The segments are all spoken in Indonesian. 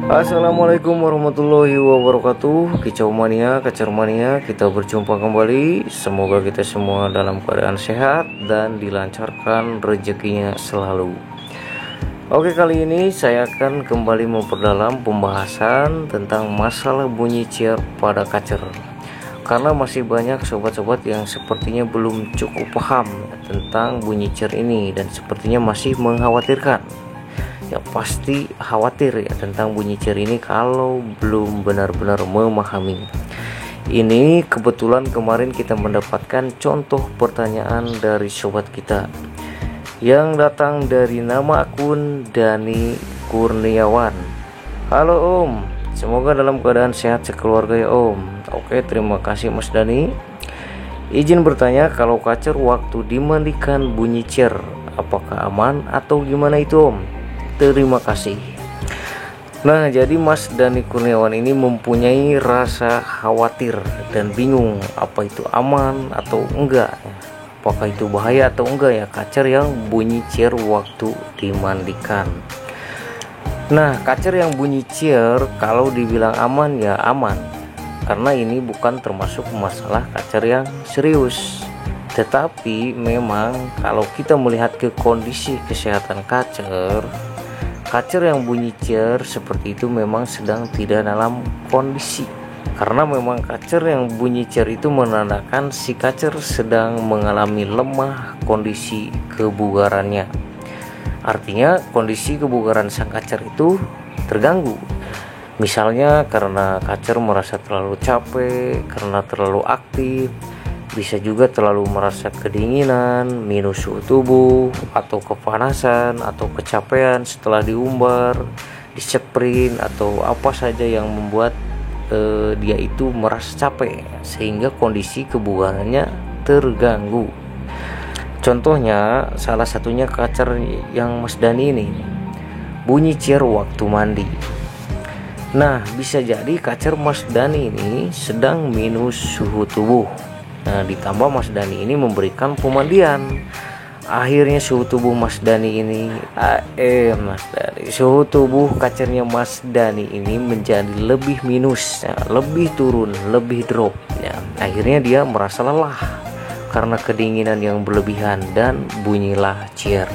Assalamualaikum warahmatullahi wabarakatuh. Kicau mania, kacer mania, kita berjumpa kembali. Semoga kita semua dalam keadaan sehat dan dilancarkan rezekinya selalu. Oke, kali ini saya akan kembali memperdalam pembahasan tentang masalah bunyi ciar pada kacer. Karena masih banyak sobat-sobat yang sepertinya belum cukup paham tentang bunyi ciar ini dan sepertinya masih mengkhawatirkan. Ya pasti khawatir ya tentang bunyi ciar ini kalau belum benar-benar memahami. Ini kebetulan kemarin kita mendapatkan contoh pertanyaan dari sobat kita yang datang dari nama akun Dani Kurniawan. Halo Om, semoga dalam keadaan sehat sekeluarga ya Om. Oke, terima kasih Mas Dani. Izin bertanya, kalau kacer waktu dimandikan bunyi ciar apakah aman atau gimana itu Om? Terima kasih. Nah, jadi Mas Dani Kurniawan ini mempunyai rasa khawatir dan bingung apa itu aman atau enggak, apakah itu bahaya atau enggak ya kacer yang bunyi ciar waktu dimandikan. Nah, kacer yang bunyi ciar kalau dibilang aman ya aman, karena ini bukan termasuk masalah kacer yang serius. Tetapi memang kalau kita melihat ke kondisi kesehatan kacer yang bunyi ciar seperti itu memang sedang tidak dalam kondisi, karena memang kacer yang bunyi ciar itu menandakan si kacer sedang mengalami lemah kondisi kebugarannya. Artinya kondisi kebugaran sang kacer itu terganggu, misalnya karena kacer merasa terlalu capek, karena terlalu aktif, bisa juga terlalu merasa kedinginan, minus suhu tubuh, atau kepanasan, atau kecapean setelah diumbar, disprint, atau apa saja yang membuat dia itu merasa capek sehingga kondisi kebugarannya terganggu. Contohnya salah satunya kacer yang Mas Dani ini bunyi ciar waktu mandi. Nah, bisa jadi kacer Mas Dani ini sedang minus suhu tubuh. Nah, ditambah Mas Dani ini memberikan pemandian, akhirnya suhu tubuh Mas Dani ini suhu tubuh kacernya Mas Dani ini menjadi lebih minus, ya, lebih turun, lebih drop, ya. Akhirnya dia merasa lelah karena kedinginan yang berlebihan dan bunyilah ciar.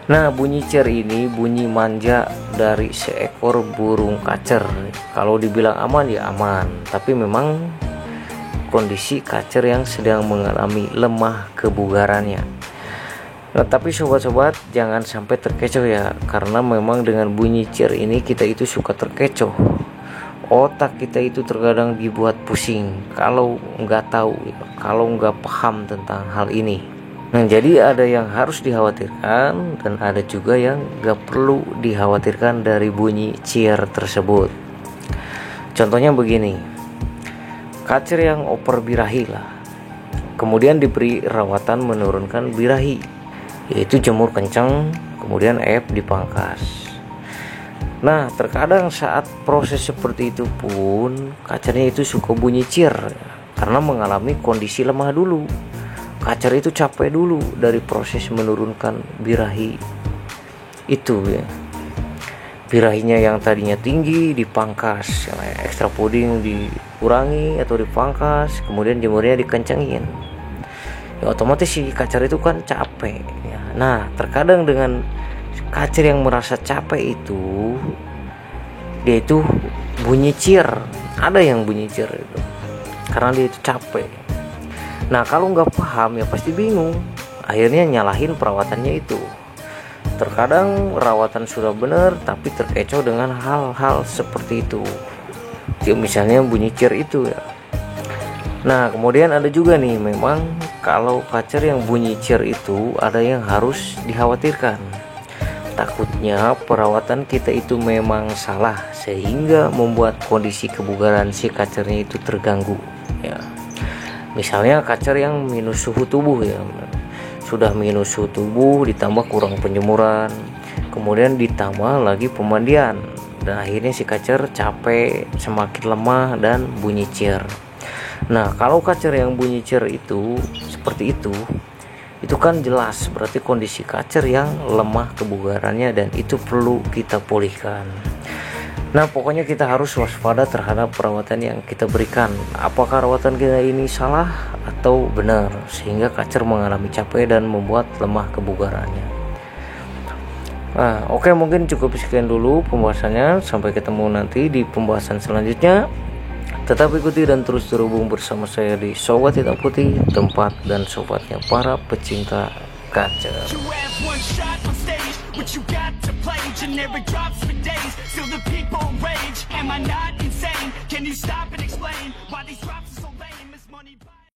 Nah, bunyi ciar ini bunyi manja dari seekor burung kacer. Kalau dibilang aman ya aman, tapi memang kondisi kacer yang sedang mengalami lemah kebugarannya. Nah, tapi sobat-sobat jangan sampai terkecoh ya, karena memang dengan bunyi ciar ini kita itu suka terkecoh. Otak kita itu terkadang dibuat pusing kalau nggak tahu, kalau nggak paham tentang hal ini. Nah, jadi ada yang harus dikhawatirkan dan ada juga yang nggak perlu dikhawatirkan dari bunyi ciar tersebut. Contohnya begini. Kacer yang oper birahi lah, kemudian diberi rawatan menurunkan birahi, yaitu jemur kencang, kemudian dipangkas. Nah, terkadang saat proses seperti itu pun kacernya itu suka bunyi ciar, karena mengalami kondisi lemah dulu. Kacer itu capek dulu dari proses menurunkan birahi itu ya. Birahinya yang tadinya tinggi dipangkas, ekstra puding dikurangi atau dipangkas, kemudian jemurnya dikencengin. Ya otomatis si kacer itu kan capek ya. Nah, terkadang dengan kacer yang merasa capek itu dia itu bunyi ciar. Ada yang bunyi ciar itu karena dia itu capek. Nah, kalau nggak paham ya pasti bingung, akhirnya nyalahin perawatannya itu. Terkadang rawatan sudah benar tapi terkecoh dengan hal-hal seperti itu. Ya, misalnya bunyi ciar itu ya. Nah, kemudian ada juga nih, memang kalau kacer yang bunyi ciar itu ada yang harus dikhawatirkan. Takutnya perawatan kita itu memang salah sehingga membuat kondisi kebugaran si kacernya itu terganggu ya. Misalnya kacer yang minus suhu tubuh ya. Sudah minus suhu tubuh ditambah kurang penjemuran, kemudian ditambah lagi pemandian, dan akhirnya si kacer capek, semakin lemah dan bunyi ciar. Nah, kalau kacer yang bunyi ciar itu seperti itu kan jelas berarti kondisi kacer yang lemah kebugarannya dan itu perlu kita pulihkan. Nah, pokoknya kita harus waspada terhadap perawatan yang kita berikan. Apakah rawatan kita ini salah atau benar, sehingga kacer mengalami capek dan membuat lemah kebugarannya. Nah, oke, mungkin cukup sekian dulu pembahasannya. Sampai ketemu nanti di pembahasan selanjutnya. Tetap ikuti dan terus terhubung bersama saya di Sobat Hitam Putih, tempat dan sobatnya para pecinta kacer. What you got to play, generic drops for days, still the people rage. Am I not insane? Can you stop and explain why these drops